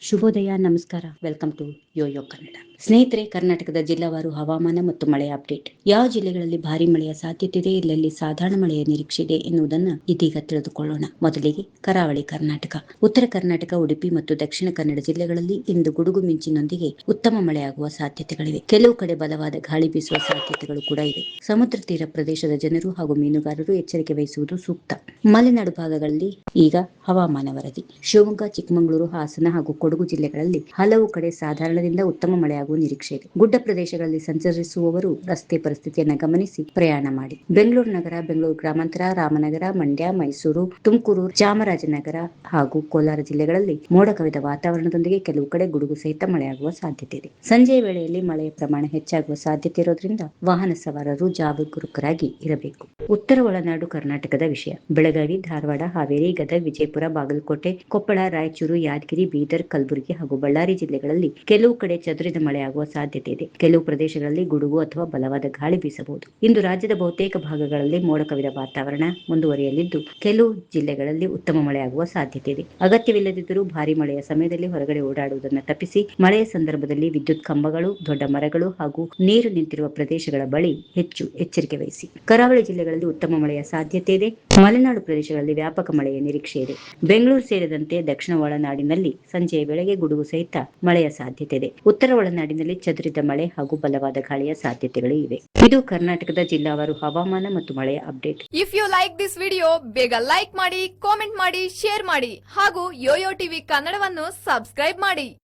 ಶುಭೋದಯ, ನಮಸ್ಕಾರ. Welcome to Yoyo Kannada. ಸ್ನೇಹಿತರೆ, ಕರ್ನಾಟಕದ ಜಿಲ್ಲಾವಾರು ಹವಾಮಾನ ಮತ್ತು ಮಳೆಯ ಅಪ್ಡೇಟ್. ಯಾವ ಜಿಲ್ಲೆಗಳಲ್ಲಿ ಭಾರಿ ಮಳೆಯ ಸಾಧ್ಯತೆ ಇದೆ, ಎಲ್ಲೆಲ್ಲಿ ಸಾಧಾರಣ ಮಳೆಯ ನಿರೀಕ್ಷೆ ಇದೆ ಎನ್ನುವುದನ್ನು ಇದೀಗ ತಿಳಿದುಕೊಳ್ಳೋಣ. ಮೊದಲಿಗೆ ಕರಾವಳಿ ಕರ್ನಾಟಕ. ಉತ್ತರ ಕರ್ನಾಟಕ, ಉಡುಪಿ ಮತ್ತು ದಕ್ಷಿಣ ಕನ್ನಡ ಜಿಲ್ಲೆಗಳಲ್ಲಿ ಇಂದು ಗುಡುಗು ಮಿಂಚಿನೊಂದಿಗೆ ಉತ್ತಮ ಮಳೆಯಾಗುವ ಸಾಧ್ಯತೆಗಳಿವೆ. ಕೆಲವು ಕಡೆ ಬಲವಾದ ಗಾಳಿ ಬೀಸುವ ಸಾಧ್ಯತೆಗಳು ಕೂಡ ಇವೆ. ಸಮುದ್ರ ತೀರ ಪ್ರದೇಶದ ಜನರು ಹಾಗೂ ಮೀನುಗಾರರು ಎಚ್ಚರಿಕೆ ವಹಿಸುವುದು ಸೂಕ್ತ. ಮಲೆನಾಡು ಭಾಗಗಳಲ್ಲಿ ಈಗ ಹವಾಮಾನ ವರದಿ. ಶಿವಮೊಗ್ಗ, ಚಿಕ್ಕಮಗಳೂರು, ಹಾಸನ ಹಾಗೂ ಕೊಡಗು ಜಿಲ್ಲೆಗಳಲ್ಲಿ ಹಲವು ಕಡೆ ಸಾಧಾರಣದಿಂದ ಉತ್ತಮ ಮಳೆಯಾಗುವ ನಿರೀಕ್ಷೆ ಇದೆ. ಗುಡ್ಡ ಪ್ರದೇಶಗಳಲ್ಲಿ ಸಂಚರಿಸುವವರು ರಸ್ತೆ ಪರಿಸ್ಥಿತಿಯನ್ನು ಗಮನಿಸಿ ಪ್ರಯಾಣ ಮಾಡಿ. ಬೆಂಗಳೂರು ನಗರ, ಬೆಂಗಳೂರು ಗ್ರಾಮಾಂತರ, ರಾಮನಗರ, ಮಂಡ್ಯ, ಮೈಸೂರು, ತುಮಕೂರು, ಚಾಮರಾಜನಗರ ಹಾಗೂ ಕೋಲಾರ ಜಿಲ್ಲೆಗಳಲ್ಲಿ ಮೋಡ ಕವಿದ ವಾತಾವರಣದೊಂದಿಗೆ ಕೆಲವು ಕಡೆ ಗುಡುಗು ಸಹಿತ ಮಳೆಯಾಗುವ ಸಾಧ್ಯತೆ ಇದೆ. ಸಂಜೆಯ ವೇಳೆಯಲ್ಲಿ ಮಳೆಯ ಪ್ರಮಾಣ ಹೆಚ್ಚಾಗುವ ಸಾಧ್ಯತೆ ಇರೋದ್ರಿಂದ ವಾಹನ ಸವಾರರು ಜಾಗರೂಕರಾಗಿ ಇರಬೇಕು. ಉತ್ತರ ಒಳನಾಡು ಕರ್ನಾಟಕದ ವಿಷಯ. ಬೆಳಗಾವಿ, ಧಾರವಾಡ, ಹಾವೇರಿ, ಗದಗ, ವಿಜಯಪುರ, ಬಾಗಲಕೋಟೆ, ಕೊಪ್ಪಳ, ರಾಯಚೂರು, ಯಾದಗಿರಿ, ಬೀದರ್, ಕಲಬುರಗಿ ಹಾಗೂ ಬಳ್ಳಾರಿ ಜಿಲ್ಲೆಗಳಲ್ಲಿ ಕೆಲವು ಕಡೆ ಚದುರಿದ ಮಳೆಯಾಗುವ ಸಾಧ್ಯತೆ ಇದೆ. ಕೆಲವು ಪ್ರದೇಶಗಳಲ್ಲಿ ಗುಡುಗು ಅಥವಾ ಬಲವಾದ ಗಾಳಿ ಬೀಸಬಹುದು. ಇಂದು ರಾಜ್ಯದ ಬಹುತೇಕ ಭಾಗಗಳಲ್ಲಿ ಮೋಡ ಕವಿದ ವಾತಾವರಣ ಮುಂದುವರಿಯಲಿದ್ದು, ಕೆಲವು ಜಿಲ್ಲೆಗಳಲ್ಲಿ ಉತ್ತಮ ಮಳೆಯಾಗುವ ಸಾಧ್ಯತೆ ಇದೆ. ಅಗತ್ಯವಿಲ್ಲದಿದ್ದರೂ ಭಾರಿ ಮಳೆಯ ಸಮಯದಲ್ಲಿ ಹೊರಗಡೆ ಓಡಾಡುವುದನ್ನು ತಪ್ಪಿಸಿ. ಮಳೆಯ ಸಂದರ್ಭದಲ್ಲಿ ವಿದ್ಯುತ್ ಕಂಬಗಳು, ದೊಡ್ಡ ಮರಗಳು ಹಾಗೂ ನೀರು ನಿಂತಿರುವ ಪ್ರದೇಶಗಳ ಬಳಿ ಹೆಚ್ಚು ಎಚ್ಚರಿಕೆ ವಹಿಸಿ. ಕರಾವಳಿ ಜಿಲ್ಲೆಗಳಲ್ಲಿ ಉತ್ತಮ ಮಳೆಯ ಸಾಧ್ಯತೆ ಇದೆ. ಮಲೆನಾಡು ಪ್ರದೇಶಗಳಲ್ಲಿ ವ್ಯಾಪಕ ಮಳೆಯ ನಿರೀಕ್ಷೆ ಇದೆ. ಬೆಂಗಳೂರು ಸೇರಿದಂತೆ ದಕ್ಷಿಣ ಒಳನಾಡಿನಲ್ಲಿ ಸಂಜೆಯ ವೇಳೆಗೆ ಗುಡುಗು ಸಹಿತ ಮಳೆಯ ಸಾಧ್ಯತೆ ಇದೆ. ಉತ್ತರ ಒಳನಾಡಿನಲ್ಲಿ ಚದುರಿದ ಮಳೆ ಹಾಗೂ ಬಲವಾದ ಗಾಳಿಯ ಸಾಧ್ಯತೆಗಳು ಇವೆ. ಇದು ಕರ್ನಾಟಕದ ಜಿಲ್ಲಾವಾರು ಹವಾಮಾನ ಮತ್ತು ಮಳೆಯ update. If you like this video, ಬೇಗ ಲೈಕ್ ಮಾಡಿ, ಕಾಮೆಂಟ್ ಮಾಡಿ, ಶೇರ್ ಮಾಡಿ ಹಾಗೂ ಯೋಯೋ ಟಿವಿ ಕನ್ನಡವನ್ನು ಸಬ್ಸ್ಕ್ರೈಬ್ ಮಾಡಿ.